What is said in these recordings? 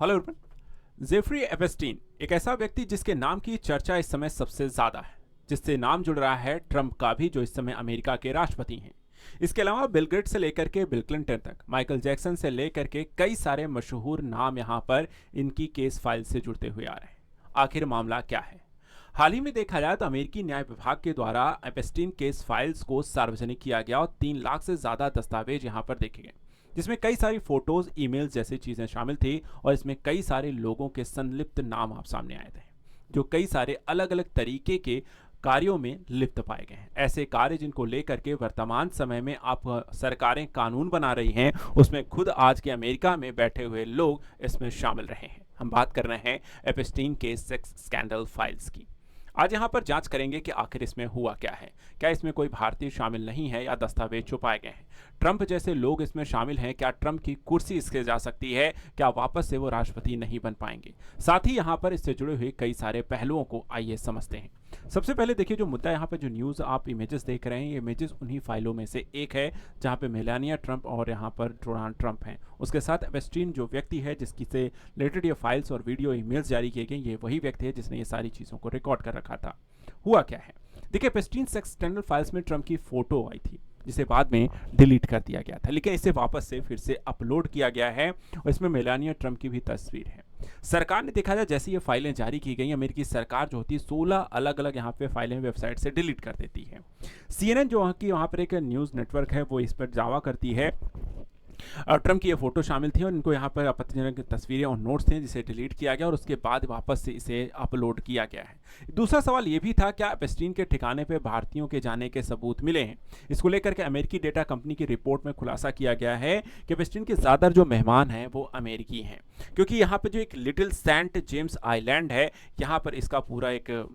Hello everyone. Jeffrey Epstein एक ऐसा व्यक्ति जिसके नाम की चर्चा इस समय सबसे ज्यादा है, जिससे नाम जुड़ रहा है ट्रंप का भी, जो इस समय अमेरिका के राष्ट्रपति हैं। इसके अलावा बिल गेट्स से लेकर के बिल क्लिंटन तक, माइकल जैक्सन से लेकर के कई सारे मशहूर नाम यहां पर इनकी केस फाइल से जुड़ते हुए आ रहे हैं। आखिर मामला क्या है? हाल ही में देखा जाए तो अमेरिकी न्याय विभाग के द्वारा एपस्टीन केस फाइल्स को सार्वजनिक किया गया और 3 लाख से ज्यादा दस्तावेज यहां पर देखे गए, जिसमें कई सारी फोटोज, ईमेल्स जैसी चीजें शामिल थी और इसमें कई सारे लोगों के संलिप्त नाम आप सामने आए थे, जो कई सारे अलग अलग तरीके के कार्यों में लिप्त पाए गए हैं। ऐसे कार्य जिनको लेकर के वर्तमान समय में आप सरकारें कानून बना रही हैं, उसमें खुद आज के अमेरिका में बैठे हुए लोग इसमें शामिल रहे हैं। हम बात कर रहे हैं एपस्टीन के सेक्स स्कैंडल फाइल्स की। आज यहाँ पर जांच करेंगे कि आखिर इसमें हुआ क्या है, क्या इसमें कोई भारतीय शामिल नहीं है या दस्तावेज छुपाए गए हैं, ट्रंप जैसे लोग इसमें शामिल हैं, क्या ट्रंप की कुर्सी इसके जा सकती है, क्या वापस से वो राष्ट्रपति नहीं बन पाएंगे। साथ ही यहाँ पर इससे जुड़े हुए कई सारे पहलुओं को आइए समझते हैं। सबसे पहले देखिए, जो मुद्दा यहाँ पर, जो न्यूज़ आप इमेजेस देख रहे हैं, ये इमेजेस उन्हीं फाइलों में से एक है जहाँ पे मेलानिया ट्रंप और यहाँ पर डोनाल्ड ट्रंप हैं। उसके साथ एपस्टीन जो व्यक्ति है जिसकी से रिलेटेड ये फाइल्स और वीडियो ईमेल्स जारी किए गए, ये वही व्यक्ति है जिसने ये सारी चीज़ों को रिकॉर्ड कर रखा था। हुआ क्या है, देखिए, एपस्टीन सेक्स स्कैंडल फाइल्स में ट्रंप की फोटो आई थी, जिसे बाद में डिलीट कर दिया गया था, लेकिन इसे वापस से फिर से अपलोड किया गया है और इसमें मेलानिया ट्रंप की भी तस्वीर है। सरकार ने देखा जाए, जैसे ये फाइलें जारी की गई, अमेरिकी सरकार जो होती है 16 अलग अलग यहाँ पे फाइलें वेबसाइट से डिलीट कर देती है। CNN जो वहाँ पर एक न्यूज़ नेटवर्क है, वो इस पर दावा करती है ट्रंप की ये फोटो शामिल थी और इनको यहाँ पर आपत्तिजनक तस्वीरें और नोट्स थे, जिसे डिलीट किया गया और उसके बाद वापस से इसे अपलोड किया गया है। दूसरा सवाल ये भी था, क्या एपस्टीन के ठिकाने पे भारतीयों के जाने के सबूत मिले हैं? इसको लेकर के अमेरिकी डेटा कंपनी की रिपोर्ट में खुलासा किया गया है कि एपस्टीन के ज़्यादातर जो मेहमान हैं वो अमेरिकी हैं, क्योंकि यहाँ पर जो एक लिटिल सेंट जेम्स आइलैंड है, यहाँ पर इसका पूरा एक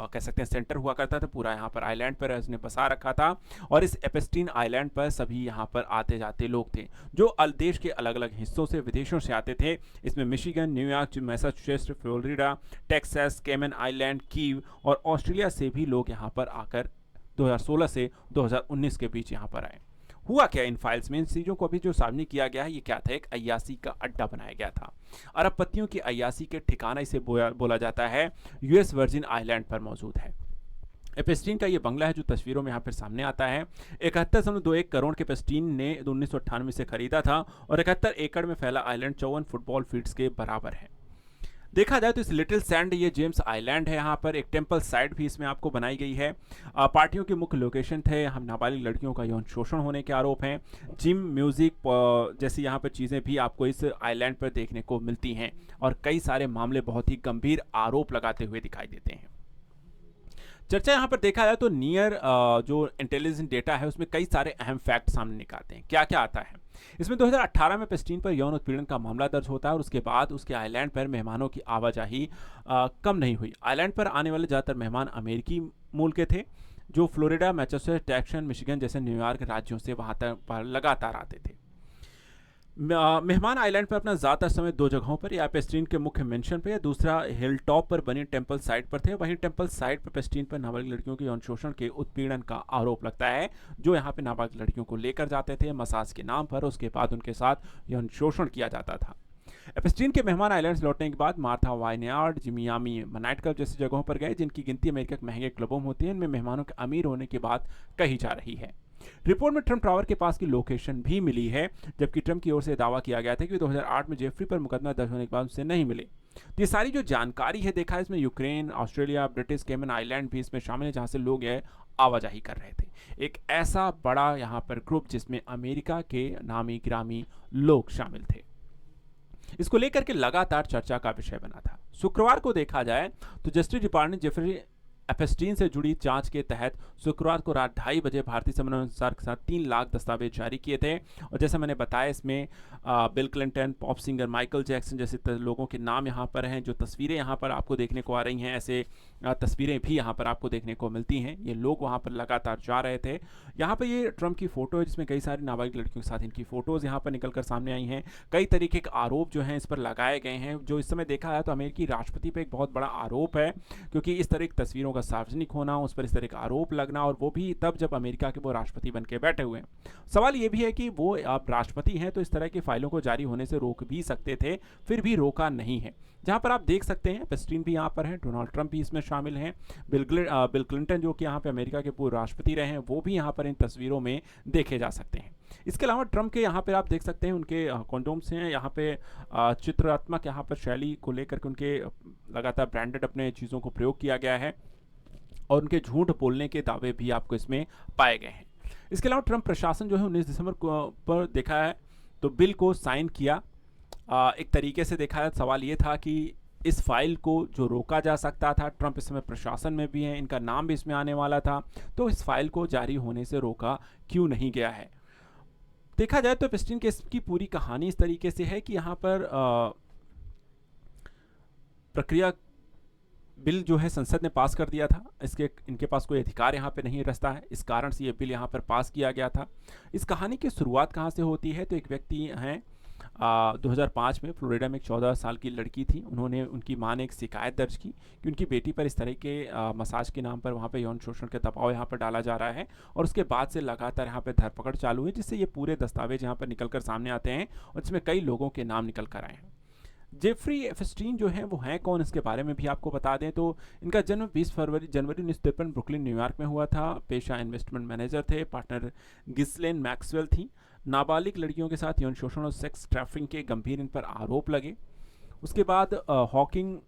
कह सकते हैं सेंटर हुआ करता था। पूरा यहाँ पर आइलैंड पर उसने बसा रखा था और इस एपस्टीन आइलैंड पर सभी यहाँ पर आते जाते लोग थे, जो देश के अलग अलग हिस्सों से, विदेशों से आते थे। इसमें Michigan, New York, Massachusetts, Florida, Texas, केमन आइलैंड, कीव और ऑस्ट्रेलिया से भी लोग यहाँ पर आकर 2016 से 2019 के बीच यहाँ पर आए। हुआ क्या इन फाइल्स में? इन चीज़ों को अभी जो सामने किया गया है, ये क्या था? एक अय्यासी का अड्डा बनाया गया था। अरबपतियों की अय्यासी के ठिकाना इसे बोला जाता है, यूएस वर्जिन आइलैंड पर मौजूद है। एपस्टीन का ये बंगला है जो तस्वीरों में यहाँ पर सामने आता है। 71.21 करोड़ के एपस्टीन ने 1998 से खरीदा था और 71 एकड़ में फैला आइलैंड 54 फुटबॉल फील्ड्स के बराबर है। देखा जाए तो इस लिटिल सैंड, ये जेम्स आइलैंड है, यहाँ पर एक टेम्पल साइट भी इसमें आपको बनाई गई है। पार्टियों के मुख्य लोकेशन थे, हम नाबालिग लड़कियों का यौन शोषण होने के आरोप हैं। जिम, म्यूजिक जैसी यहाँ पर चीज़ें भी आपको इस आइलैंड पर देखने को मिलती हैं और कई सारे मामले बहुत ही गंभीर आरोप लगाते हुए दिखाई देते हैं। चर्चा यहाँ पर देखा जाए तो नियर जो इंटेलिजेंस डेटा है, उसमें कई सारे अहम फैक्ट सामने निकलते हैं। क्या क्या आता है इसमें? 2018 में एपस्टीन पर यौन उत्पीड़न का मामला दर्ज होता है और उसके बाद उसके आइलैंड पर मेहमानों की आवाजाही कम नहीं हुई। आइलैंड पर आने वाले ज़्यादातर मेहमान अमेरिकी मूल के थे, जो फ्लोरिडा, मैसाचुसेट्स, टेक्सास, मिशिगन जैसे न्यूयॉर्क राज्यों से वहाँ तक पर लगातार आते थे। मेहमान आइलैंड पर अपना ज़्यादातर समय 2 जगहों पर, या एपस्टीन के मुख्य मेंशन पर या दूसरा हिल टॉप पर बनी टेम्पल साइट पर थे। वहीं टेम्पल साइट पर एपस्टीन पर नाबालिग लड़कियों के यौन शोषण के उत्पीड़न का आरोप लगता है, जो यहाँ पे नाबालिग लड़कियों को लेकर जाते थे मसाज के नाम पर, उसके बाद उनके साथ यौन शोषण किया जाता था। एपस्टीन के मेहमान आइलैंड से लौटने के बाद Martha vineyard, Miami night club जैसी जगहों पर गए, जिनकी गिनती अमेरिका के महंगे क्लबों में होती है। इनमें मेहमानों के अमीर होने की बात कही जा रही है। रिपोर्ट में ट्रंप टावर के पास की लोकेशन भी मिली है, जबकि ट्रंप की ओर से दावा किया गया था कि 2008 में जेफरी पर मुकदमा दर्ज होने के बाद उससे नहीं मिले। तो ये सारी जो जानकारी है, देखा है इसमें यूक्रेन, ऑस्ट्रेलिया, ब्रिटिश केमन आइलैंड भी इसमें शामिल है, जहां से लोग ये आवाजाही कर रहे थे। एक ऐसा बड़ा यहाँ पर ग्रुप जिसमें अमेरिका के नामी गिरामी लोग शामिल थे। इसको लेकर के लगातार चर्चा का विषय बना था। शुक्रवार को देखा जाए तो जस्टिस डिपार्टमेंट ने जेफरी एपस्टीन से जुड़ी जांच के तहत शुक्रवार को रात 2:30 बजे भारतीय समय अनुसार के साथ 3 लाख दस्तावेज जारी किए थे। और जैसे मैंने बताया, इसमें bill Clinton, pop singer Michael Jackson जैसे लोगों के नाम यहाँ पर हैं। जो तस्वीरें यहाँ पर आपको देखने को आ रही हैं, ऐसे तस्वीरें भी यहाँ पर आपको देखने को मिलती हैं। ये लोग वहाँ पर लगातार जा रहे थे। यहाँ पर ये ट्रंप की फ़ोटो है, जिसमें कई सारी नाबालिग लड़कियों के साथ इनकी फ़ोटोज़ यहाँ पर निकल कर सामने आई हैं। कई तरीके के आरोप जो हैं इस पर लगाए गए हैं, जो इस समय देखा है तो अमेरिकी राष्ट्रपति पर एक बहुत बड़ा आरोप है, क्योंकि इस तरह की तस्वीरों का सार्वजनिक होना, उस पर इस तरह का आरोप लगना, और वो भी तब जब अमेरिका के वो राष्ट्रपति बन के बैठे हुए हैं। सवाल ये भी है कि वो आप राष्ट्रपति हैं तो इस तरह की फाइलों को जारी होने से रोक भी सकते थे, फिर भी रोका नहीं है। जहाँ पर आप देख सकते हैं एपस्टीन भी यहाँ पर हैं, डोनाल्ड ट्रंप भी इसमें शामिल हैं, बिल क्लिंटन जो कि यहाँ पे अमेरिका के पूर्व राष्ट्रपति रहे हैं, वो भी यहाँ पर इन तस्वीरों में देखे जा सकते हैं। इसके अलावा ट्रंप के यहाँ पे आप देख सकते हैं उनके कॉन्डोम्स हैं, यहाँ पे चित्रात्मक यहाँ पर शैली को लेकर के उनके लगातार ब्रांडेड अपने चीज़ों को प्रयोग किया गया है, और उनके झूठ बोलने के दावे भी आपको इसमें पाए गए हैं। इसके अलावा ट्रंप प्रशासन जो है 19 दिसंबर पर देखा है तो बिल को साइन किया। एक तरीके से देखा है, सवाल ये था कि इस फाइल को जो रोका जा सकता था, ट्रंप इस समय प्रशासन में भी हैं, इनका नाम भी इसमें आने वाला था, तो इस फाइल को जारी होने से रोका क्यों नहीं गया है। देखा जाए तो एपस्टीन केस की पूरी कहानी इस तरीके से है कि यहाँ पर प्रक्रिया बिल जो है संसद ने पास कर दिया था, इनके पास कोई अधिकार यहाँ पे नहीं रचता है, इस कारण से ये बिल यहाँ पर पास किया गया था। इस कहानी की शुरुआत कहाँ से होती है, तो एक व्यक्ति हैं 2005 में फ्लोरिडा में एक 14 साल की लड़की थी, उनकी मां ने एक शिकायत दर्ज की कि उनकी बेटी पर इस तरह के मसाज के नाम पर वहाँ पे यौन शोषण के दबाव यहाँ पर डाला जा रहा है, और उसके बाद से लगातार यहाँ पे धरपकड़ चालू हुई, जिससे ये पूरे दस्तावेज यहाँ पर निकल कर सामने आते हैं और इसमें कई लोगों के नाम निकल कर आए हैं। जेफरी एपस्टीन जो है वो हैं कौन, इसके बारे में भी आपको बता दें तो इनका जन्म 20 जनवरी 1953 ब्रुकलिन न्यूयॉर्क में हुआ था। पेशा इन्वेस्टमेंट मैनेजर थे, पार्टनर गिस्लेन मैक्सवेल थी। नाबालिग लड़कियों के साथ यौन शोषण और सेक्स ट्रैफिकिंग के गंभीर इन पर आरोप लगे। उसके बाद हॉकिंग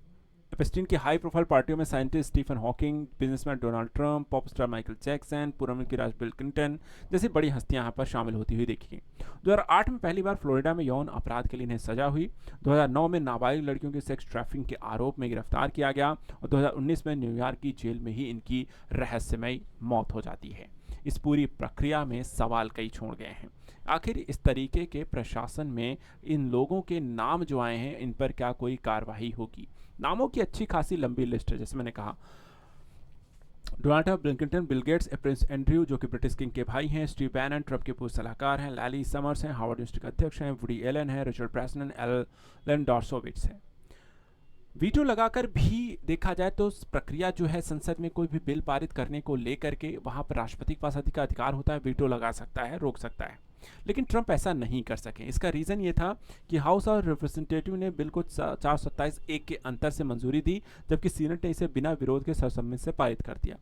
एपस्टीन की हाई प्रोफाइल पार्टियों में scientist Stephen Hawking, businessman Donald Trump, pop star Michael Jackson, पूर्व अमेरिकी राज बिल क्लिंटन जैसी बड़ी हस्तियां यहाँ पर शामिल होती हुई देखी गई। 2008 में पहली बार फ्लोरिडा में यौन अपराध के लिए इन्हें सजा हुई। 2009 में नाबालिग लड़कियों की सेक्स ट्रैफिकिंग के आरोप में गिरफ्तार किया गया, और 2019 में न्यूयॉर्क की जेल में ही इनकी रहस्यमयी मौत हो जाती है। इस पूरी प्रक्रिया में सवाल कई छोड़ गए हैं। आखिर इस तरीके के प्रशासन में इन लोगों के नाम जो आए हैं, इन पर क्या कोई कार्रवाई होगी? नामों की अच्छी खासी लंबी लिस्ट है, जैसे मैंने कहा, Donald Trump, bill Clinton, Bill Gates, Prince Andrew जो कि ब्रिटिश किंग के भाई हैं, स्टीव बैनन ट्रंप के पूर्व सलाहकार हैं, लैली समर्स हैं, हार्वर्ड यूनिवर्सिटी के अध्यक्ष हैं, वुडी एलन है, रिचर्ड ब्रैंसन, एलन डॉर्सोविट्स है। वीटो लगाकर भी देखा जाए तो प्रक्रिया जो है, संसद में कोई भी बिल पारित करने को लेकर के वहां पर राष्ट्रपति के पास अधिकार होता है, वीटो लगा सकता है, रोक सकता है, लेकिन ट्रंप ऐसा नहीं कर सके। इसका रीज़न ये था कि हाउस और रिप्रेजेंटेटिव ने बिल को 427-1 के अंतर से मंजूरी दी, जबकि सीनेट ने इसे बिना विरोध के सर्वसम्मति से पारित कर दिया।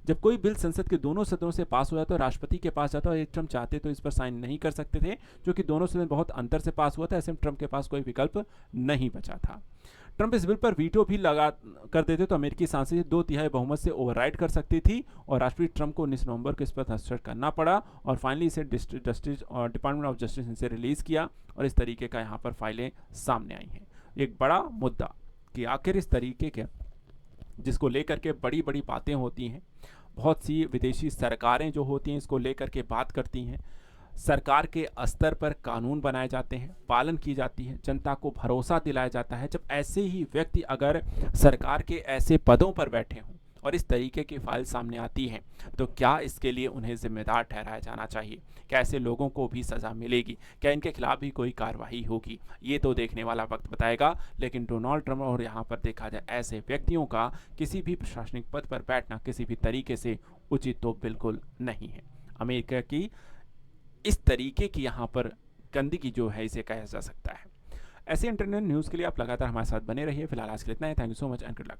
जब कोई बिल संसद के दोनों सदनों से पास हो जाता है, तो राष्ट्रपति के पास जाता है, और ट्रंप चाहते तो इस पर साइन नहीं कर सकते थे, जो कि दोनों सदन बहुत अंतर से पास हुआ था। ऐसे में ट्रंप के पास कोई विकल्प नहीं बचा था। ट्रंप इस बिल पर वीटो भी लगा कर देते तो अमेरिकी संसद 2/3 बहुमत से ओवरराइड कर सकती थी, और राष्ट्रपति ट्रंप को 19 नवंबर को इस पर हस्ताक्षर करना पड़ा, और फाइनली इसे जस्टिस और डिपार्टमेंट ऑफ जस्टिस से रिलीज किया, और इस तरीके का यहाँ पर फाइलें सामने आई हैं। एक बड़ा मुद्दा कि आखिर इस तरीके के जिसको लेकर के बड़ी बड़ी बातें होती हैं, बहुत सी विदेशी सरकारें जो होती हैं इसको लेकर के बात करती हैं, सरकार के स्तर पर कानून बनाए जाते हैं, पालन की जाती है, जनता को भरोसा दिलाया जाता है। जब ऐसे ही व्यक्ति अगर सरकार के ऐसे पदों पर बैठे हों और इस तरीके की फाइल सामने आती है, तो क्या इसके लिए उन्हें जिम्मेदार ठहराया जाना चाहिए? क्या ऐसे लोगों को भी सज़ा मिलेगी? क्या इनके खिलाफ भी कोई कार्रवाई होगी? ये तो देखने वाला वक्त बताएगा। लेकिन डोनाल्ड ट्रंप और यहाँ पर देखा जाए ऐसे व्यक्तियों का किसी भी प्रशासनिक पद पर बैठना किसी भी तरीके से उचित तो बिल्कुल नहीं है। अमेरिका की इस तरीके की यहाँ पर गंदगी जो है, इसे कहा जा सकता है। ऐसे इंटरनेट न्यूज़ के लिए आप लगातार हमारे साथ बने रहिए। फिलहाल आज के लिए इतना ही। Thank you so much and good luck.